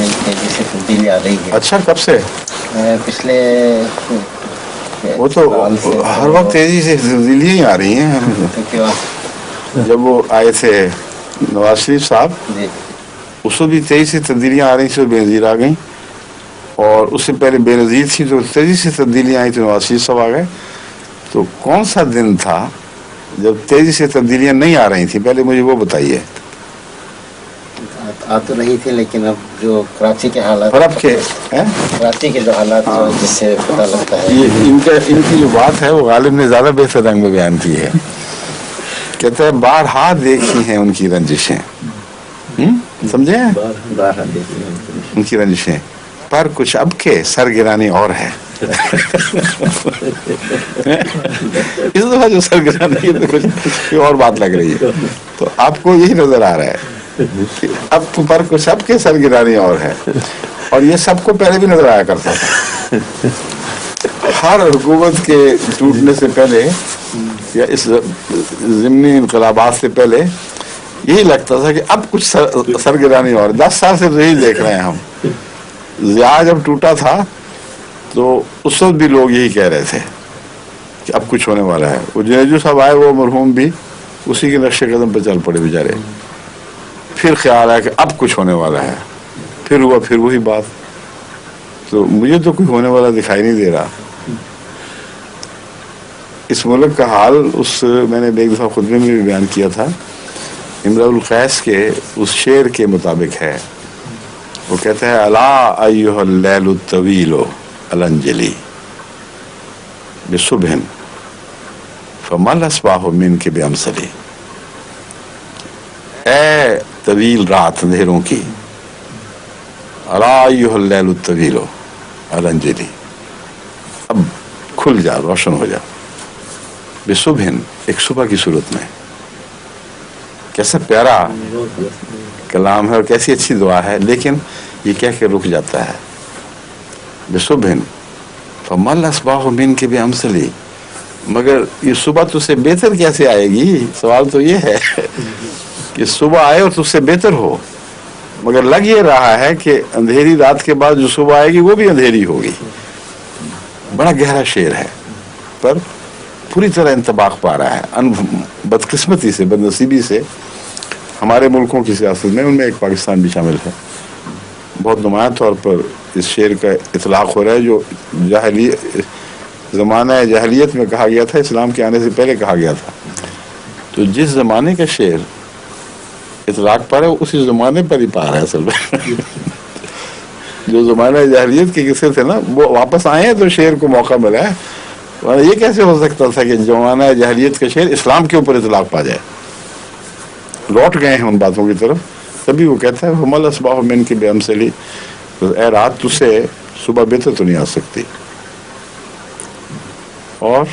तेजी से तब्दीली आ रही है। अच्छा, कब से? पिछले वो तो हर वक्त तेजी से तब्दीलियाँ ही आ रही हैं। जब वो आए थे नवाज शरीफ साहब, उसको भी तेजी से तब्दीलियाँ आ रही थी, बेनज़ीर आ गई, और उससे पहले बेनज़ीर थी तो तेजी से तब्दीलियाँ आई तो नवाज शरीफ साहब आ गए। तो कौन सा दिन था जब तेजी से तब्दीलियाँ नहीं आ रही थी? पहले मुझे वो बताइए। आ तो रही थी, लेकिन अब जो कराची के हालात, और अब के कराची के जो हालात जो जिससे पता लगता है, ये इनकी जो बात है वो गालिब ने ज्यादा बेहतर रंग में बयान की है। कहते हैं बारहा देखी हैं उनकी रंजिशें, समझे? बारहा देखी हैं उनकी रंजिशें, पर कुछ अब के सरगिरानी और है। इस दफा जो सरगिरानी है तो कुछ और बात लग रही है। तो आपको यही नजर आ रहा है कि अब पर कुछ अब के सरगिरानी और है, और ये सबको पहले भी नजर आया करता था। हर हुकूमत के टूटने से पहले या इस ज़िमनी इनकलाबात से पहले यही लगता था कि अब कुछ सरगिरानी और। 10 साल से तो यही देख रहे हैं हम। ज़िया जब टूटा था तो उस वक्त भी लोग यही कह रहे थे कि अब कुछ होने वाला है। वो जुनेजू साहब आए, वो मरहूम भी उसी के नक्शे कदम पर चल पड़े बेचारे। फिर ख्याल आया कि अब कुछ होने वाला है, फिर हुआ, फिर वही बात। तो मुझे तो कोई होने वाला दिखाई नहीं दे रहा। इस मुल्क का हाल मैंने एक दफ़ा खुतबे में भी बयान किया था, इमरुल कैस के उस शेर के मुताबिक है। वो कहता है अला अय्युहल लैलु तवीलो अलंजली बिसुबहिन फमल अस्बाहु मिनके बिअमसली। ए तवील रात अंधेरों की, अला अय्युहल लैलु तवीलो अलंजली, अब खुल जा, रोशन हो जा, बिसुबहिन, एक सुबह की सूरत में। कैसा प्यारा कलाम है और कैसी अच्छी दुआ है, लेकिन ये कह के रुक जाता है बिसुबहिन फमल अस्बाहु मिनके बिअमसली। मगर ये सुबह तुझसे बेहतर कैसे आएगी? सवाल तो ये है कि सुबह आए और तुझसे बेहतर हो, मगर लग ये रहा है कि अंधेरी रात के बाद जो सुबह आएगी वो भी अंधेरी होगी। बड़ा गहरा शेर है, पर पूरी तरह इंतबाक पा रहा है। बदकिस्मती से, बदनसीबी से हमारे मुल्कों की सियासत में, उनमें एक पाकिस्तान भी शामिल है, बहुत नुमायां तौर पर इस शेर का इतलाक हो रहा है जो ज़माना जहलियत में कहा गया था, इस्लाम के आने से पहले कहा गया था। तो जिस ज़माने का शेर इतलाक पर है उसी ज़माने पर ही पा रहा है असल में। जो ज़माना जहलियत के किस्से थे ना, वो वापस आए हैं तो शेर को मौका मिला है। ये कैसे हो सकता था कि ज़माना जहलियत का शेर इस्लाम के ऊपर इतलाक पा जाए? लौट गए हैं उन बातों की तरफ। तभी वो कहता है हमल अस्बाहु मिनके बिअमसली, तो रात तुझसे सुबह बेहतर तो नहीं आ सकती। और